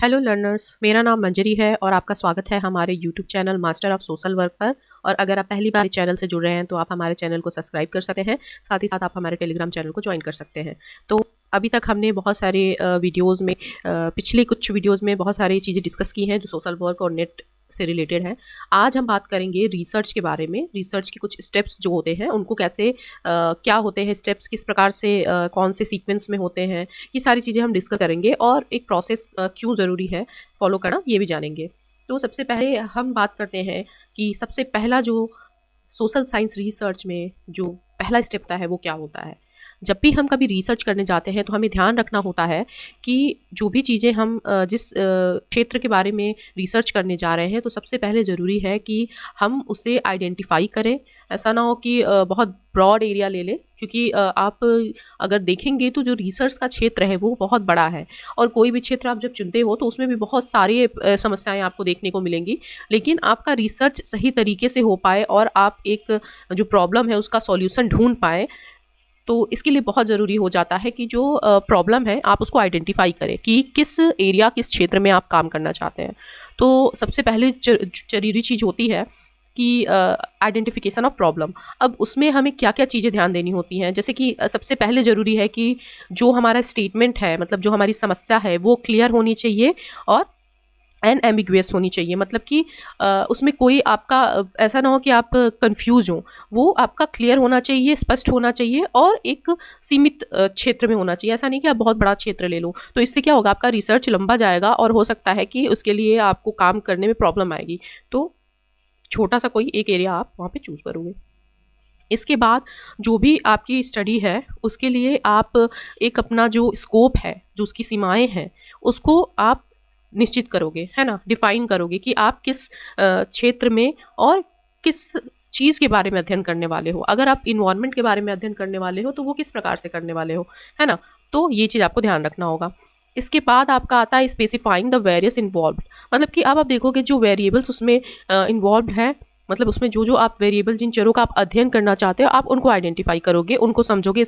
Hello learners, मेरा नाम मंजरी है और आपका स्वागत है हमारे YouTube channel master of social work पर। और अगर आप पहली बार इस चैनल से जुड़ रहे हैं तो आप हमारे चैनल को सब्सक्राइब कर सकते हैं। साथ ही साथ आप हमारे टेलीग्राम चैनल को ज्वाइन कर सकते हैं। तो अभी तक हमने बहुत सारे वीडियोज़ में पिछले कुछ वीडियोज़ में बहुत सारी चीज़ें डिस्कस की हैं जो सोशल वर्क और नेट से रिलेटेड है। आज हम बात करेंगे रिसर्च के बारे में। रिसर्च के कुछ स्टेप्स जो होते हैं उनको कैसे क्या होते हैं स्टेप्स, किस प्रकार से कौन से सीक्वेंस में होते हैं, ये सारी चीज़ें हम डिस्कस करेंगे। और एक प्रोसेस क्यों ज़रूरी है फॉलो करना, ये भी जानेंगे। तो सबसे पहले हम बात करते हैं कि सबसे पहला जो सोशल साइंस रिसर्च में जो पहला स्टेप होता है वो क्या होता है। जब भी हम कभी रिसर्च करने जाते हैं तो हमें ध्यान रखना होता है कि जो भी चीज़ें हम जिस क्षेत्र के बारे में रिसर्च करने जा रहे हैं तो सबसे पहले ज़रूरी है कि हम उसे आइडेंटिफाई करें। ऐसा ना हो कि बहुत ब्रॉड एरिया ले लें, क्योंकि आप अगर देखेंगे तो जो रिसर्च का क्षेत्र है वो बहुत बड़ा है। और कोई भी क्षेत्र आप जब चुनते हो तो उसमें भी बहुत सारी समस्याएं आपको देखने को मिलेंगी। लेकिन आपका रिसर्च सही तरीके से हो पाए और आप एक जो प्रॉब्लम है उसका सॉल्यूशन ढूंढ पाए, तो इसके लिए बहुत ज़रूरी हो जाता है कि जो प्रॉब्लम है आप उसको आइडेंटिफाई करें कि किस एरिया, किस क्षेत्र में आप काम करना चाहते हैं। तो सबसे पहले जरूरी चीज़ होती है कि आइडेंटिफिकेशन ऑफ प्रॉब्लम। अब उसमें हमें क्या क्या चीज़ें ध्यान देनी होती हैं, जैसे कि सबसे पहले ज़रूरी है कि जो हमारा स्टेटमेंट है, मतलब जो हमारी समस्या है वो क्लियर होनी चाहिए और एम्बिगुअस होनी चाहिए। मतलब कि उसमें कोई आपका ऐसा ना हो कि आप कंफ्यूज हो। वो आपका क्लियर होना चाहिए, स्पष्ट होना चाहिए और एक सीमित क्षेत्र में होना चाहिए। ऐसा नहीं कि आप बहुत बड़ा क्षेत्र ले लो, तो इससे क्या होगा, आपका रिसर्च लंबा जाएगा और हो सकता है कि उसके लिए आपको काम करने में प्रॉब्लम आएगी। तो छोटा सा कोई एक एरिया आप वहाँ पे चूज करोगे। इसके बाद जो भी आपकी स्टडी है उसके लिए आप एक अपना जो स्कोप है, जो उसकी सीमाएं हैं, उसको आप निश्चित करोगे, है ना, डिफाइन करोगे कि आप किस क्षेत्र में और किस चीज़ के बारे में अध्ययन करने वाले हो। अगर आप इन्वायरमेंट के बारे में अध्ययन करने वाले हो तो वो किस प्रकार से करने वाले हो, है ना। तो ये चीज़ आपको ध्यान रखना होगा। इसके बाद आपका आता है स्पेसिफाइंग द वेरियस इन्वॉल्व। मतलब कि अब आप देखोगे जो वेरिएबल्स उसमें इन्वॉल्व है, मतलब उसमें जो जो आप वेरिएबल, जिन चरों का आप अध्ययन करना चाहते हो, आप उनको आइडेंटिफाई करोगे, उनको समझोगे,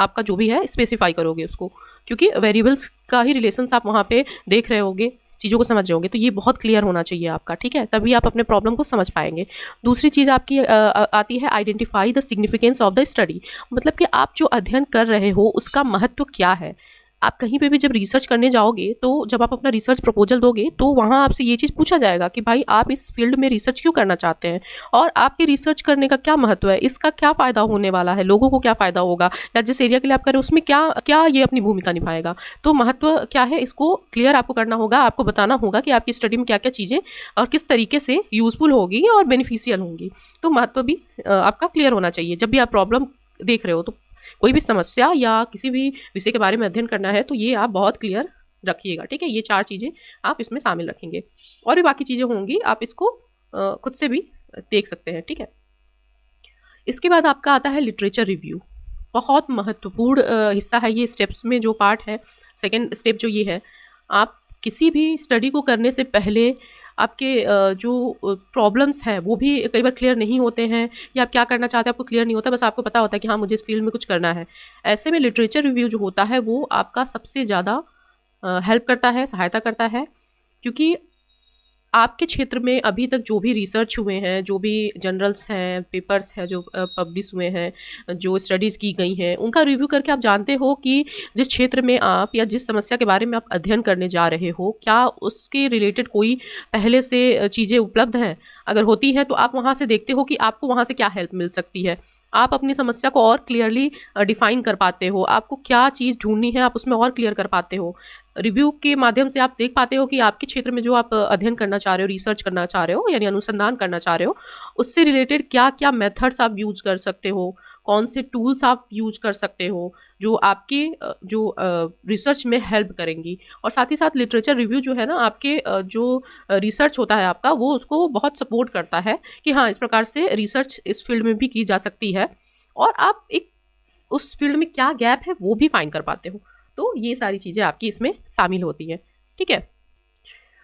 आपका जो भी है स्पेसिफाई करोगे उसको, क्योंकि वेरिएबल्स का ही रिलेशंस आप वहाँ पे देख रहे होगे, चीज़ों को समझ रहे होंगे। तो ये बहुत क्लियर होना चाहिए आपका, ठीक है, तभी आप अपने प्रॉब्लम को समझ पाएंगे। दूसरी चीज़ आपकी आती है identify the significance of the study. मतलब कि आप जो अध्ययन कर रहे हो उसका महत्व क्या है। आप कहीं पे भी जब रिसर्च करने जाओगे तो जब आप अपना रिसर्च प्रपोजल दोगे तो वहाँ आपसे ये चीज़ पूछा जाएगा कि भाई आप इस फील्ड में रिसर्च क्यों करना चाहते हैं और आपके रिसर्च करने का क्या महत्व है, इसका क्या फ़ायदा होने वाला है, लोगों को क्या फ़ायदा होगा, या जिस एरिया के लिए आप करें उसमें क्या क्या ये अपनी भूमिका निभाएगा। तो महत्व क्या है, इसको क्लियर आपको करना होगा। आपको बताना होगा कि आपकी स्टडी में क्या क्या चीज़ें और किस तरीके से यूज़फुल होगी और बेनिफिशियल होंगी। तो महत्व भी आपका क्लियर होना चाहिए। जब भी आप प्रॉब्लम देख रहे हो, तो कोई भी समस्या या किसी भी विषय के बारे में अध्ययन करना है तो ये आप बहुत क्लियर रखिएगा, ठीक है। ये 4 चीज़ें आप इसमें शामिल रखेंगे और भी बाकी चीज़ें होंगी, आप इसको खुद से भी देख सकते हैं, ठीक है। इसके बाद आपका आता है लिटरेचर रिव्यू। बहुत महत्वपूर्ण हिस्सा है ये स्टेप्स में। जो पार्ट है, सेकेंड स्टेप जो ये है, आप किसी भी स्टडी को करने से पहले आपके जो प्रॉब्लम्स हैं वो भी कई बार क्लियर नहीं होते हैं, या आप क्या करना चाहते हैं आपको क्लियर नहीं होता, बस आपको पता होता है कि हाँ मुझे इस फील्ड में कुछ करना है। ऐसे में लिटरेचर रिव्यू जो होता है वो आपका सबसे ज़्यादा हेल्प करता है, सहायता करता है, क्योंकि आपके क्षेत्र में अभी तक जो भी रिसर्च हुए हैं, जो भी जर्नल्स हैं, पेपर्स हैं जो पब्लिश हुए हैं, जो स्टडीज़ की गई हैं, उनका रिव्यू करके आप जानते हो कि जिस क्षेत्र में आप या जिस समस्या के बारे में आप अध्ययन करने जा रहे हो, क्या उसके रिलेटेड कोई पहले से चीज़ें उपलब्ध हैं। अगर होती हैं तो आप वहाँ से देखते हो कि आपको वहाँ से क्या हेल्प मिल सकती है। आप अपनी समस्या को और क्लियरली डिफाइन कर पाते हो, आपको क्या चीज़ ढूंढनी है आप उसमें और क्लियर कर पाते हो। रिव्यू के माध्यम से आप देख पाते हो कि आपके क्षेत्र में जो आप अध्ययन करना चाह रहे हो, रिसर्च करना चाह रहे हो, यानी अनुसंधान करना चाह रहे हो, उससे रिलेटेड क्या क्या मेथड्स आप यूज कर सकते हो, कौन से टूल्स आप यूज कर सकते हो जो आपके जो रिसर्च में हेल्प करेंगी। और साथ ही साथ लिटरेचर रिव्यू जो है ना, आपके जो रिसर्च होता है आपका, वो उसको बहुत सपोर्ट करता है कि हाँ इस प्रकार से रिसर्च इस फील्ड में भी की जा सकती है, और आप एक उस फील्ड में क्या गैप है वो भी फाइंड कर पाते हो। तो ये सारी चीज़ें आपकी इसमें शामिल होती हैं, ठीक है।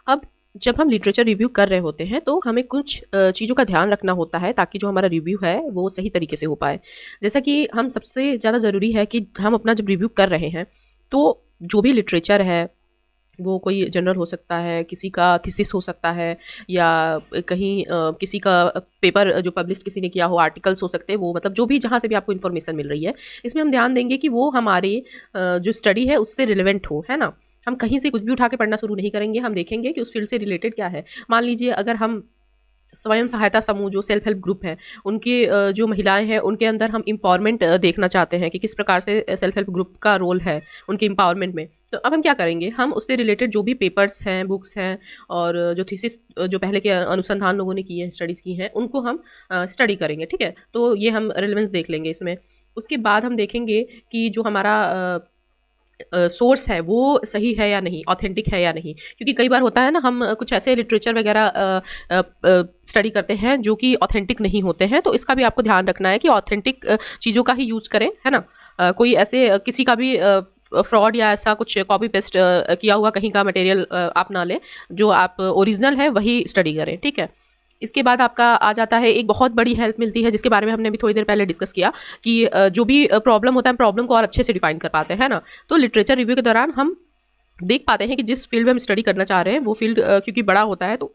अब जब हम लिटरेचर रिव्यू कर रहे होते हैं तो हमें कुछ चीज़ों का ध्यान रखना होता है ताकि जो हमारा रिव्यू है वो सही तरीके से हो पाए। जैसा कि हम सबसे ज़्यादा ज़रूरी है कि हम अपना जब रिव्यू कर रहे हैं तो जो भी लिटरेचर है वो कोई जर्नल हो सकता है, किसी का थीसिस हो सकता है, या कहीं किसी का पेपर जो पब्लिश किसी ने किया हो, आर्टिकल्स हो सकते हैं, वो मतलब जो भी जहाँ से भी आपको इन्फॉर्मेशन मिल रही है, इसमें हम ध्यान देंगे कि वो हमारे जो स्टडी है उससे रिलेवेंट हो, है ना। हम कहीं से कुछ भी उठा के पढ़ना शुरू नहीं करेंगे, हम देखेंगे कि उस फील्ड से रिलेटेड क्या है। मान लीजिए अगर हम स्वयं सहायता समूह जो सेल्फ हेल्प ग्रुप हैं, उनके जो महिलाएं हैं उनके अंदर हम एम्पावरमेंट देखना चाहते हैं कि किस प्रकार से सेल्फ हेल्प ग्रुप का रोल है उनके एम्पावरमेंट में। तो अब हम क्या करेंगे, हम उससे रिलेटेड जो भी पेपर्स हैं, बुक्स हैं, और जो थीसिस जो पहले के अनुसंधान लोगों ने किए हैं, स्टडीज़ की हैं, उनको हम स्टडी करेंगे, ठीक है। तो ये हम रेलेवेंस देख लेंगे इसमें। उसके बाद हम देखेंगे कि जो हमारा सोर्स है वो सही है या नहीं, ऑथेंटिक है या नहीं। क्योंकि कई बार होता है ना, हम कुछ ऐसे लिटरेचर वगैरह स्टडी करते हैं जो कि ऑथेंटिक नहीं होते हैं, तो इसका भी आपको ध्यान रखना है कि ऑथेंटिक चीज़ों का ही यूज़ करें, है ना। कोई ऐसे किसी का भी फ्रॉड या ऐसा कुछ कॉपी पेस्ट किया हुआ कहीं का मटेरियल आप ना लें, जो आप ओरिजिनल है वही स्टडी करें, ठीक है। इसके बाद आपका आ जाता है, एक बहुत बड़ी हेल्प मिलती है जिसके बारे में हमने अभी थोड़ी देर पहले डिस्कस किया कि जो भी प्रॉब्लम होता है, प्रॉब्लम को और अच्छे से डिफाइन कर पाते हैं ना। तो लिटरेचर रिव्यू के दौरान हम देख पाते हैं कि जिस फील्ड में हम स्टडी करना चाह रहे हैं वो फील्ड क्योंकि बड़ा होता है, तो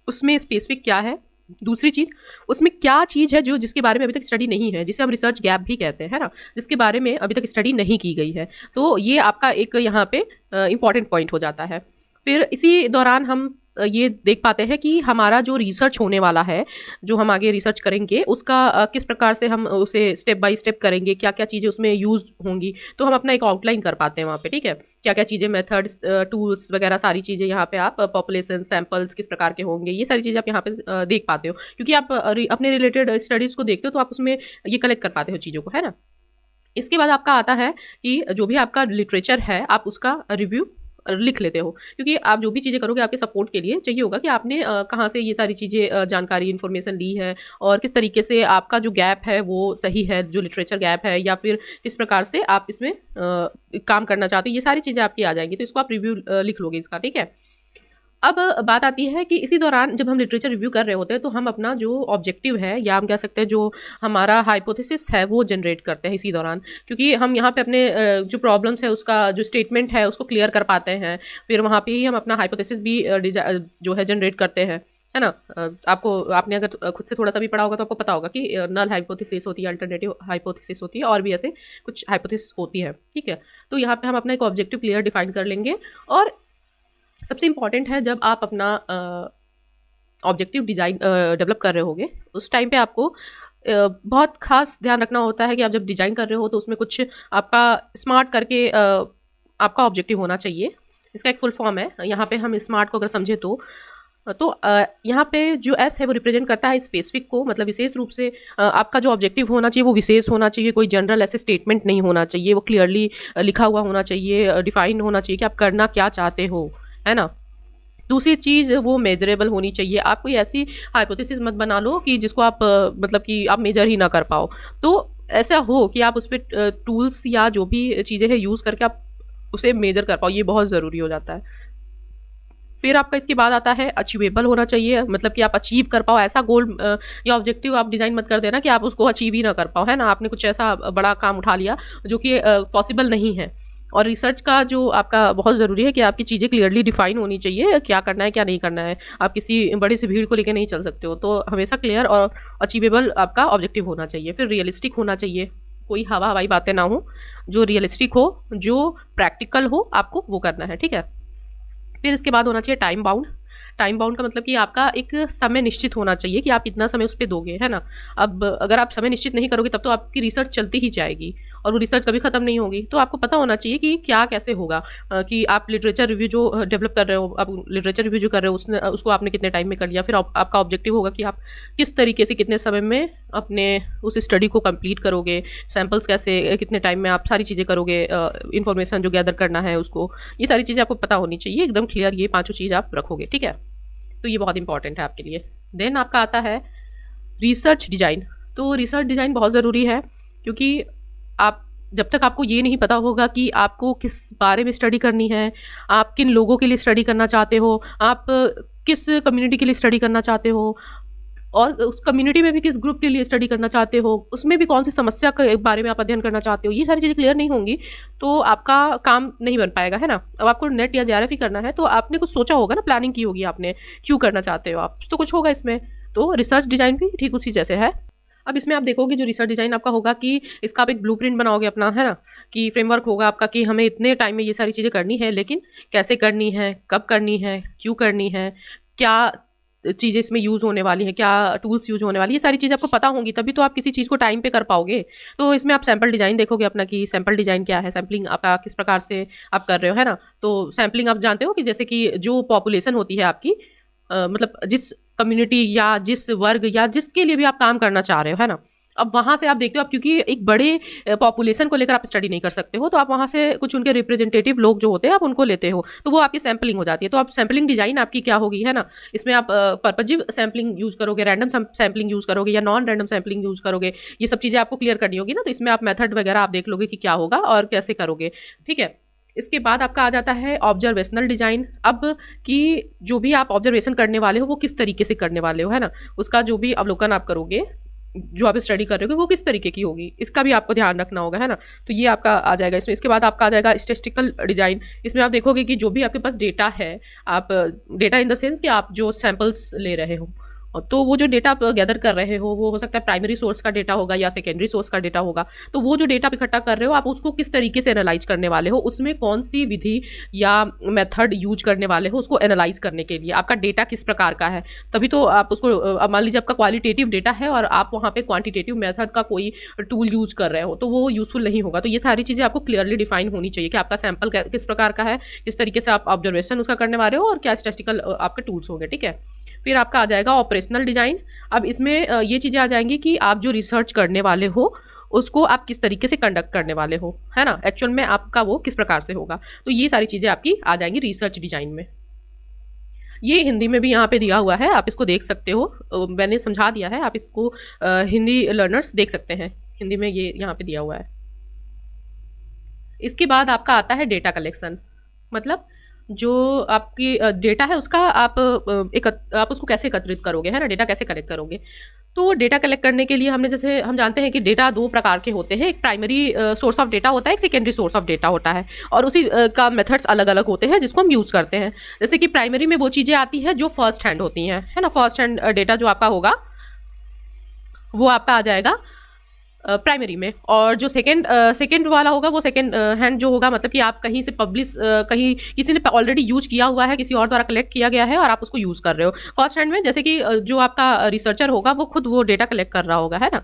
उसमें स्पेसिफिक क्या है। दूसरी चीज़, उसमें क्या चीज़ है जो जिसके बारे में अभी तक स्टडी नहीं है, जिसे हम रिसर्च गैप भी कहते हैं, है ना, जिसके बारे में अभी तक स्टडी नहीं की गई है। तो ये आपका एक यहाँ पे इंपॉर्टेंट पॉइंट हो जाता है। फिर इसी दौरान हम ये देख पाते हैं कि हमारा जो रिसर्च होने वाला है, जो हम आगे रिसर्च करेंगे, उसका किस प्रकार से हम उसे स्टेप बाय स्टेप करेंगे, क्या क्या चीज़ें उसमें यूज़ होंगी। तो हम अपना एक आउटलाइन कर पाते हैं वहाँ पे, ठीक है। क्या क्या चीज़ें, मेथड्स, टूल्स वगैरह, सारी चीज़ें यहाँ पे आप पॉपुलेशन सैम्पल्स किस प्रकार के होंगे, ये सारी चीज़ें आप यहाँ पे देख पाते हो। क्योंकि आप अपने रिलेटेड स्टडीज़ को देखते हो तो आप उसमें ये कलेक्ट कर पाते हो चीज़ों को, है ना। इसके बाद आपका आता है कि जो भी आपका लिटरेचर है आप उसका रिव्यू लिख लेते हो। क्योंकि आप जो भी चीज़ें करोगे आपके सपोर्ट के लिए चाहिए होगा कि आपने कहाँ से ये सारी चीज़ें जानकारी इन्फॉर्मेशन ली है, और किस तरीके से आपका जो गैप है वो सही है, जो लिटरेचर गैप है, या फिर किस प्रकार से आप इसमें काम करना चाहते हो। ये सारी चीज़ें आपकी आ जाएंगी, तो इसको आप रिव्यू लिख लोगे इसका, ठीक है। अब बात आती है कि इसी दौरान जब हम लिटरेचर रिव्यू कर रहे होते हैं तो हम अपना जो ऑब्जेक्टिव है, या हम कह सकते हैं जो हमारा हाइपोथेसिस है, वो जनरेट करते हैं इसी दौरान। क्योंकि हम यहाँ पे अपने जो प्रॉब्लम्स है उसका जो स्टेटमेंट है उसको क्लियर कर पाते हैं। फिर वहाँ पे ही हम अपना हाइपोथेसिस भी जो है जनरेट करते हैं, है ना। आपने अगर खुद से थोड़ा सा भी पढ़ा होगा तो आपको पता होगा कि नल हाइपोथेसिस होती है, अल्टरनेटिव हाइपोथेसिस होती है, और भी ऐसे कुछ हाइपोथेसिस होती है, ठीक है। तो यहाँ पे हम अपना एक ऑब्जेक्टिव क्लियर डिफाइन कर लेंगे। और सबसे इम्पॉर्टेंट है, जब आप अपना ऑब्जेक्टिव डिजाइन डेवलप कर रहे होगे उस टाइम पे आपको बहुत खास ध्यान रखना होता है कि आप जब डिजाइन कर रहे हो तो उसमें कुछ आपका स्मार्ट करके आपका ऑब्जेक्टिव होना चाहिए। इसका एक फुल फॉर्म है, यहाँ पे हम स्मार्ट को अगर समझे तो यहाँ पे जो एस है वो रिप्रेजेंट करता है स्पेसिफिक को, मतलब विशेष रूप से आपका जो ऑब्जेक्टिव होना चाहिए वो विशेष होना चाहिए, कोई जनरल ऐसे स्टेटमेंट नहीं होना चाहिए, वो क्लियरली लिखा हुआ होना चाहिए, डिफाइन होना चाहिए कि आप करना क्या चाहते हो, है ना। दूसरी चीज़, वो मेजरेबल होनी चाहिए। आप कोई ऐसी हाइपोथेसिस मत बना लो कि जिसको आप मतलब कि आप मेजर ही ना कर पाओ। तो ऐसा हो कि आप उस पर टूल्स या जो भी चीज़ें हैं यूज़ करके आप उसे मेजर कर पाओ, ये बहुत ज़रूरी हो जाता है। फिर आपका इसके बाद आता है अचीवेबल होना चाहिए, मतलब कि आप अचीव कर पाओ। ऐसा गोल या ऑब्जेक्टिव आप डिज़ाइन मत कर देना कि आप उसको अचीव ही ना कर पाओ, है ना। आपने कुछ ऐसा बड़ा काम उठा लिया जो कि पॉसिबल नहीं है। और रिसर्च का जो आपका बहुत ज़रूरी है कि आपकी चीज़ें क्लियरली डिफाइन होनी चाहिए, क्या करना है क्या नहीं करना है। आप किसी बड़ी सी भीड़ को लेकर नहीं चल सकते हो, तो हमेशा क्लियर और अचीवेबल आपका ऑब्जेक्टिव होना चाहिए। फिर रियलिस्टिक होना चाहिए, कोई हवाई बातें ना हो, जो रियलिस्टिक हो, जो प्रैक्टिकल हो, आपको वो करना है, ठीक है। फिर इसके बाद होना चाहिए टाइम बाउंड। टाइम बाउंड का मतलब कि आपका एक समय निश्चित होना चाहिए कि आप इतना समय उस पर दोगे, है ना। अब अगर आप समय निश्चित नहीं करोगे तब तो आपकी रिसर्च चलती ही जाएगी और वो रिसर्च कभी ख़त्म नहीं होगी। तो आपको पता होना चाहिए कि क्या कैसे होगा, कि आप लिटरेचर रिव्यू जो डेवलप कर रहे हो, आप लिटरेचर रिव्यू जो कर रहे हो उसको आपने कितने टाइम में कर लिया। फिर आपका ऑब्जेक्टिव होगा कि आप किस तरीके से कितने समय में अपने उस स्टडी को कंप्लीट करोगे, सैम्पल्स कैसे कितने टाइम में आप सारी चीज़ें करोगे, इन्फॉर्मेशन जो गैदर करना है उसको, ये सारी चीज़ें आपको पता होनी चाहिए एकदम क्लियर। ये पाँचों चीज़ आप रखोगे, ठीक है। तो ये बहुत इंपॉर्टेंट है आपके लिए। देन आपका आता है रिसर्च डिज़ाइन। तो रिसर्च डिज़ाइन बहुत ज़रूरी है, क्योंकि आप जब तक आपको ये नहीं पता होगा कि आपको किस बारे में स्टडी करनी है, आप किन लोगों के लिए स्टडी करना चाहते हो, आप किस कम्युनिटी के लिए स्टडी करना चाहते हो, और उस कम्युनिटी में भी किस ग्रुप के लिए स्टडी करना चाहते हो, उसमें भी कौन सी समस्या के बारे में आप अध्ययन करना चाहते हो, ये सारी चीज़ें क्लियर नहीं होंगी तो आपका काम नहीं बन पाएगा, है ना। अब आपको नेट या जेआरएफ करना है तो आपने कुछ सोचा होगा ना, प्लानिंग की होगी आपने, क्यों करना चाहते हो आप, तो कुछ होगा इसमें। तो रिसर्च डिज़ाइन भी ठीक उसी जैसे है। अब इसमें आप देखोगे जो रिसर्च डिज़ाइन आपका होगा कि इसका आप एक ब्लूप्रिंट बनाओगे अपना, है ना, कि फ्रेमवर्क होगा आपका कि हमें इतने टाइम में ये सारी चीज़ें करनी है, लेकिन कैसे करनी है, कब करनी है, क्यों करनी है, क्या चीज़ें इसमें यूज़ होने वाली हैं, क्या टूल्स यूज़ होने वाली, ये सारी चीज़ें आपको पता होंगी, तभी तो आप किसी चीज़ को टाइम पे कर पाओगे। तो इसमें आप सैम्पल डिज़ाइन देखोगे अपना कि सैम्पल डिज़ाइन क्या है, सैम्पलिंग आपका किस प्रकार से आप कर रहे हो, है ना। तो सैम्पलिंग आप जानते हो कि जैसे कि जो पॉपुलेशन होती है आपकी, मतलब जिस कम्युनिटी या जिस वर्ग या जिसके लिए भी आप काम करना चाह रहे हो, है ना। अब वहाँ से आप देखते हो, आप क्योंकि एक बड़े पॉपुलेशन को लेकर आप स्टडी नहीं कर सकते हो, तो आप वहाँ से कुछ उनके रिप्रेजेंटेटिव लोग जो होते हैं आप उनको लेते हो, तो वो आपकी सैम्पलिंग हो जाती है। तो आप सैम्पलिंग डिजाइन आपकी क्या होगी, है ना, इसमें आप पर्पजिव सैम्पलिंग यूज़ करोगे, रैंडम सैम्पलिंग यूज़ करोगे या नॉन रैंडम सैम्पलिंग यूज़ करोगे, ये सब चीज़ें आपको क्लियर करनी होगी ना। तो इसमें आप मेथड वगैरह आप देख लोगे कि क्या होगा और कैसे करोगे, ठीक है। इसके बाद आपका आ जाता है ऑब्जर्वेशनल डिज़ाइन। अब कि जो भी आप ऑब्जर्वेशन करने वाले हो वो किस तरीके से करने वाले हो, है ना, उसका जो भी अवलोकन आप करोगे, जो आप स्टडी कर रहे हो वो किस तरीके की होगी, इसका भी आपको ध्यान रखना होगा, है ना। तो ये आपका आ जाएगा इसमें। इसके बाद आपका आ जाएगा स्टैटिस्टिकल डिज़ाइन। इसमें आप देखोगे कि जो भी आपके पास डेटा है, आप डेटा इन द सेंस कि आप जो सैम्पल्स ले रहे हो, तो वो जो डेटा आप गैदर कर रहे हो वो हो सकता है प्राइमरी सोर्स का डेटा होगा या सेकेंडरी सोर्स का डेटा होगा। तो वो जो डेटा आप इकट्ठा कर रहे हो आप उसको किस तरीके से एनालाइज करने वाले हो, उसमें कौन सी विधि या मेथड यूज करने वाले हो उसको एनालाइज करने के लिए, आपका डेटा किस प्रकार का है, तभी तो आप उसको, अब मान लीजिए आपका क्वालिटेटिव डेटा है और आप वहाँ पे क्वांटिटेटिव मेथड का कोई टूल यूज कर रहे हो तो वो यूजफुल नहीं होगा। तो ये सारी चीज़ें आपको क्लियरली डिफाइन होनी चाहिए कि आपका सैंपल किस प्रकार का है, किस तरीके से आप ऑब्जर्वेशन उसका करने वाले हो और क्या स्टैटिस्टिकल आपके टूल्स होंगे, ठीक है। फिर आपका आ जाएगा ऑपरेशनल डिज़ाइन। अब इसमें ये चीज़ें आ जाएंगी कि आप जो रिसर्च करने वाले हो उसको आप किस तरीके से कंडक्ट करने वाले हो, है ना, एक्चुअल में आपका वो किस प्रकार से होगा। तो ये सारी चीज़ें आपकी आ जाएंगी रिसर्च डिज़ाइन में। ये हिंदी में भी यहाँ पे दिया हुआ है, आप इसको देख सकते हो, मैंने समझा दिया है, आप इसको हिंदी लर्नर्स देख सकते हैं, हिंदी में ये यहाँ पे दिया हुआ है। इसके बाद आपका आता है डेटा कलेक्शन। मतलब जो आपकी डेटा है उसका आप आप उसको कैसे एकत्रित करोगे, है ना, डेटा कैसे कलेक्ट करोगे। तो डेटा कलेक्ट करने के लिए हमने, जैसे हम जानते हैं कि डेटा दो प्रकार के होते हैं, एक प्राइमरी सोर्स ऑफ डेटा होता है, एक सेकेंडरी सोर्स ऑफ डेटा होता है, और उसी का मेथड्स अलग अलग होते हैं जिसको हम यूज़ करते हैं। जैसे कि प्राइमरी में वो चीज़ें आती हैं जो फर्स्ट हैंड होती हैं, है ना, फर्स्ट हैंड डेटा जो आपका होगा वो आपका आ जाएगा प्राइमरी में। और जो सेकेंड वाला होगा वो सेकेंड हैंड जो होगा, मतलब कि आप कहीं से पब्लिश, कहीं किसी ने ऑलरेडी यूज किया हुआ है, किसी और द्वारा कलेक्ट किया गया है और आप उसको यूज़ कर रहे हो। फर्स्ट हैंड में जैसे कि जो आपका रिसर्चर होगा वो खुद वो डेटा कलेक्ट कर रहा होगा, है ना।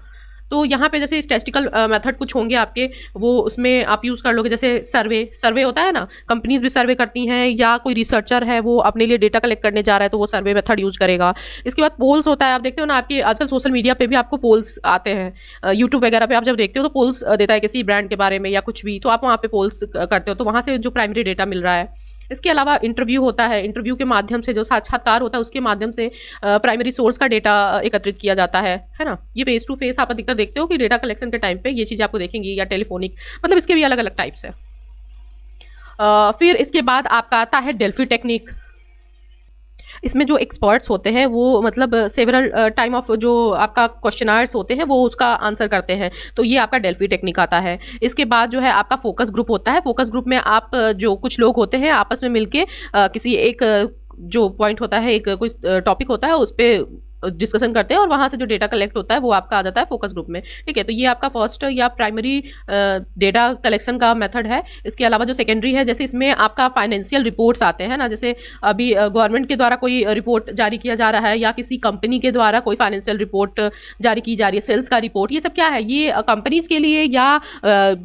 तो यहाँ पे जैसे स्टैटिस्टिकल मेथड कुछ होंगे आपके, वो उसमें आप यूज़ कर लोगे। जैसे सर्वे होता है ना, कंपनीज भी सर्वे करती हैं, या कोई रिसर्चर है वो अपने लिए डेटा कलेक्ट करने जा रहा है तो वो सर्वे मेथड यूज़ करेगा। इसके बाद पोल्स होता है, आप देखते हो ना, आपके आजकल सोशल मीडिया पे भी आपको पोल्स आते हैं, यूट्यूब वगैरह पे आप जब देखते हो तो पोल्स देता है किसी ब्रांड के बारे में या कुछ भी, तो आप वहाँ पे पोल्स करते हो, तो वहाँ से जो प्राइमरी डेटा मिल रहा है। इसके अलावा इंटरव्यू होता है, इंटरव्यू के माध्यम से जो साक्षात्कार होता है उसके माध्यम से प्राइमरी सोर्स का डेटा एकत्रित किया जाता है ना। ये फेस टू फेस आप अधिकतर देखते हो कि डेटा कलेक्शन के टाइम पे ये चीज़ आपको देखेंगी, या टेलीफोनिक, मतलब इसके भी अलग अलग टाइप्स है। फिर इसके बाद आपका आता है डेल्फी टेक्निक। इसमें जो एक्सपर्ट्स होते हैं वो मतलब सेवरल टाइम ऑफ जो आपका क्वेश्चनर्स होते हैं वो उसका आंसर करते हैं, तो ये आपका डेल्फी टेक्निक आता है। इसके बाद जो है आपका फोकस ग्रुप होता है। फोकस ग्रुप में आप जो कुछ लोग होते हैं आपस में मिलके किसी एक जो पॉइंट होता है, एक कोई टॉपिक होता है उस पर डिस्कशन करते हैं और वहाँ से जो डेटा कलेक्ट होता है वो आपका आ जाता है फोकस ग्रुप में, ठीक है। तो ये आपका फर्स्ट या प्राइमरी डेटा कलेक्शन का मेथड है। इसके अलावा जो सेकेंडरी है, जैसे इसमें आपका फाइनेंशियल रिपोर्ट्स आते हैं ना, जैसे अभी गवर्नमेंट के द्वारा कोई रिपोर्ट जारी किया जा रहा है या किसी कंपनी के द्वारा कोई फाइनेंशियल रिपोर्ट जारी की जा रही है, सेल्स का रिपोर्ट, ये सब क्या है, ये कंपनीज के लिए, या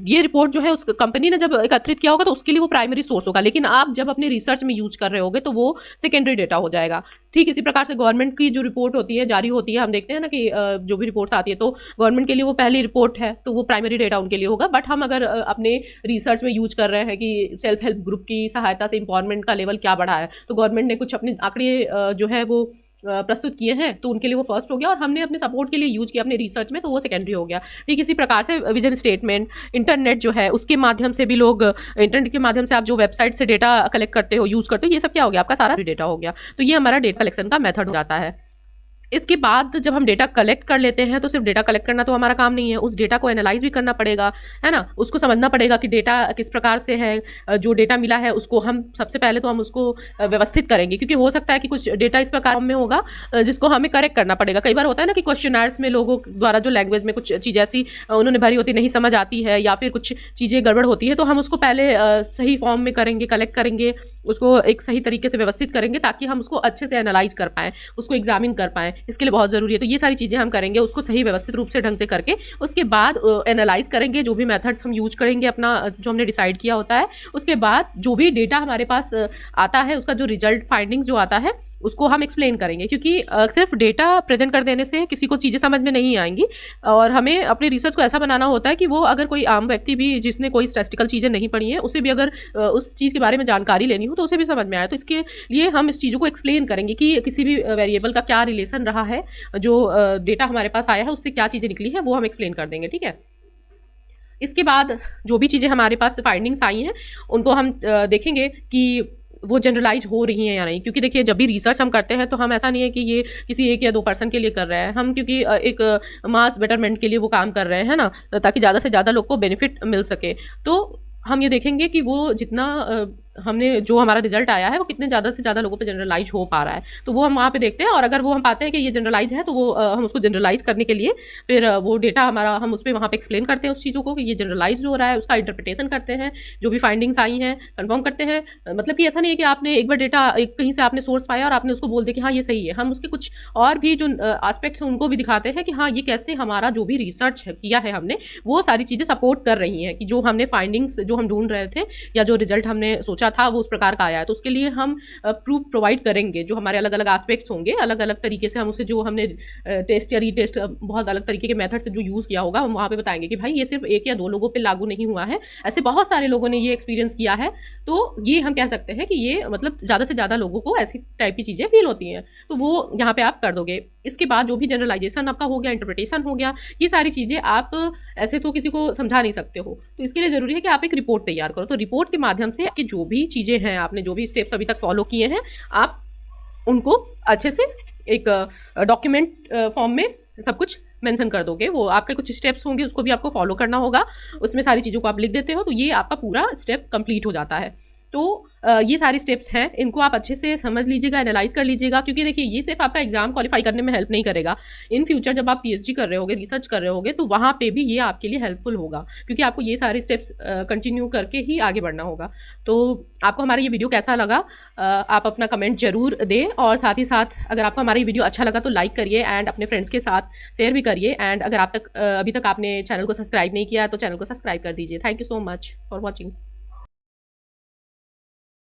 ये रिपोर्ट जो है उस कंपनी ने जब एकत्रित किया होगा तो उसके लिए वो प्राइमरी सोर्स होगा, लेकिन आप जब अपने रिसर्च में यूज कर रहे होगे तो वो सेकेंडरी डेटा हो जाएगा। ठीक इसी प्रकार से गवर्नमेंट की जो रिपोर्ट होती है, जारी होती है, हम देखते हैं ना कि जो भी रिपोर्ट्स आती है तो गवर्नमेंट के लिए वो पहली रिपोर्ट है तो वो प्राइमरी डेटा उनके लिए होगा। बट हम अगर अपने रिसर्च में यूज कर रहे हैं कि सेल्फ हेल्प ग्रुप की सहायता से एम्पावरमेंट का लेवल क्या बढ़ा है, तो गवर्नमेंट ने कुछ अपने आंकड़े जो है वो प्रस्तुत किए हैं तो उनके लिए वो फर्स्ट हो गया, और हमने अपने सपोर्ट के लिए यूज किया अपने रिसर्च में तो वो सेकेंडरी हो गया। ठीक इसी प्रकार से विजन स्टेटमेंट, इंटरनेट जो है उसके माध्यम से भी लोग, इंटरनेट के माध्यम से आप जो वेबसाइट से डेटा कलेक्ट करते हो, यूज करते हो, ये सब क्या हो गया, आपका सारा डेटा हो गया। तो ये हमारा डेटा कलेक्शन का मेथड हो जाता है। इसके बाद जब हम डेटा कलेक्ट कर लेते हैं तो सिर्फ डेटा कलेक्ट करना तो हमारा काम नहीं है, उस डेटा को एनालाइज भी करना पड़ेगा, है ना। उसको समझना पड़ेगा कि डेटा किस प्रकार से है, जो डेटा मिला है उसको हम सबसे पहले तो हम उसको व्यवस्थित करेंगे, क्योंकि हो सकता है कि कुछ डेटा इस प्रकार में होगा जिसको हमें करेक्ट करना पड़ेगा। कई बार होता है ना कि क्वेश्चनर्स में लोगों द्वारा जो लैंग्वेज में कुछ चीज़ ऐसी उन्होंने भरी होती नहीं समझ आती है, या फिर कुछ चीज़ें गड़बड़ होती है, तो हम उसको पहले सही फॉर्म में करेंगे, कलेक्ट करेंगे, उसको एक सही तरीके से व्यवस्थित करेंगे ताकि हम उसको अच्छे से एनालाइज कर पाएँ, उसको एग्जामिन कर पाएँ। इसके लिए बहुत ज़रूरी है। तो ये सारी चीज़ें हम करेंगे, उसको सही व्यवस्थित रूप से ढंग से करके उसके बाद एनालाइज करेंगे, जो भी मेथड्स हम यूज करेंगे अपना जो हमने डिसाइड किया होता है। उसके बाद जो भी डेटा हमारे पास आता है, उसका जो रिजल्ट फाइंडिंग्स जो आता है उसको हम एक्सप्लेन करेंगे, क्योंकि सिर्फ डेटा प्रेजेंट कर देने से किसी को चीज़ें समझ में नहीं आएंगी, और हमें अपनी रिसर्च को ऐसा बनाना होता है कि वो अगर कोई आम व्यक्ति भी जिसने कोई स्टैटिस्टिकल चीज़ें नहीं पढ़ी हैं, उसे भी अगर उस चीज़ के बारे में जानकारी लेनी हो तो उसे भी समझ में आए। तो इसके लिए हम इस चीज़ों को एक्सप्लेन करेंगे कि किसी भी वेरिएबल का क्या रिलेशन रहा है, जो डेटा हमारे पास आया है उससे क्या चीज़ें निकली है, वो हम एक्सप्लेन कर देंगे, ठीक है। इसके बाद जो भी चीज़ें हमारे पास फाइंडिंग्स आई हैं उनको हम देखेंगे कि वो जनरलाइज हो रही हैं या नहीं, क्योंकि देखिए जब भी रिसर्च हम करते हैं तो हम ऐसा नहीं है कि ये किसी एक या दो पर्सन के लिए कर रहे हैं हम, क्योंकि एक मास बेटरमेंट के लिए वो काम कर रहे हैं ना, ताकि ज़्यादा से ज़्यादा लोग को बेनिफिट मिल सके। तो हम ये देखेंगे कि वो जितना हमने जो हमारा रिजल्ट आया है वो कितने ज़्यादा से ज़्यादा लोगों पे जनरलाइज हो पा रहा है, तो वो हम वहाँ पे देखते हैं। और अगर वो हम पाते हैं कि ये जनरलाइज है तो वो हम उसको जनरलाइज करने के लिए फिर वो डेटा हमारा हम उस पर वहाँ पे एक्सप्लेन करते हैं उस चीज़ों को कि ये जनरलाइज हो रहा है, उसका इंटरप्रिटेशन करते हैं, जो भी फाइंडिंग्स आई हैं कंफर्म करते हैं। मतलब कि ऐसा नहीं है कि आपने एक बार डेटा एक कहीं से आपने सोर्स पाया और आपने उसको बोल दिया कि हाँ ये सही है, हम उसके कुछ और भी जो एस्पेक्ट्स हैं उनको भी दिखाते हैं कि हाँ ये कैसे हमारा जो भी रिसर्च किया है हमने वो सारी चीज़ें सपोर्ट कर रही हैं, कि जो हमने फाइंडिंग्स जो हम ढूंढ रहे थे या जो रिजल्ट हमने सोचा था वो उस प्रकार का आया है। तो उसके लिए हम प्रूफ प्रोवाइड करेंगे, जो हमारे अलग अलग एस्पेक्ट्स होंगे, अलग अलग तरीके से हम उसे जो हमने टेस्ट या रीटेस्ट बहुत अलग तरीके के मेथड से जो यूज़ किया होगा हम वहाँ पे बताएंगे कि भाई ये सिर्फ एक या दो लोगों पे लागू नहीं हुआ है, ऐसे बहुत सारे लोगों ने ये एक्सपीरियंस किया है। तो ये हम कह सकते हैं कि ये मतलब ज़्यादा से ज़्यादा लोगों को ऐसी टाइप की चीज़ें फील होती हैं, तो वो यहाँ पे आप कर दोगे। इसके बाद जो भी जनरलाइजेशन आपका हो गया, इंटरप्रिटेशन हो गया, ये सारी चीज़ें आप ऐसे तो किसी को समझा नहीं सकते हो, तो इसके लिए ज़रूरी है कि आप एक रिपोर्ट तैयार करो। तो रिपोर्ट के माध्यम से कि जो भी चीज़ें हैं, आपने जो भी स्टेप्स अभी तक फॉलो किए हैं, आप उनको अच्छे से एक डॉक्यूमेंट फॉर्म में सब कुछ मेंशन कर दोगे। वो आपके कुछ स्टेप्स होंगे उसको भी आपको फॉलो करना होगा, उसमें सारी चीज़ों को आप लिख देते हो, तो ये आपका पूरा स्टेप कंप्लीट हो जाता है। तो ये सारी स्टेप्स हैं, इनको आप अच्छे से समझ लीजिएगा, एनालाइज कर लीजिएगा, क्योंकि देखिए ये सिर्फ आपका एग्जाम क्वालिफाई करने में हेल्प नहीं करेगा। इन फ्यूचर जब आप पीएचडी कर रहे होगे, रिसर्च कर रहे होगे, तो वहाँ पे भी ये आपके लिए हेल्पफुल होगा, क्योंकि आपको ये सारे स्टेप्स कंटिन्यू करके ही आगे बढ़ना होगा। तो आपको हमारा ये वीडियो कैसा लगा, आप अपना कमेंट जरूर दें, और साथ ही साथ अगर आपको हमारा ये वीडियो अच्छा लगा तो लाइक करिए एंड अपने फ्रेंड्स के साथ शेयर भी करिए। एंड अगर आप तक अभी तक आपने चैनल को सब्सक्राइब नहीं किया तो चैनल को सब्सक्राइब कर दीजिए। Thank you so much for watching.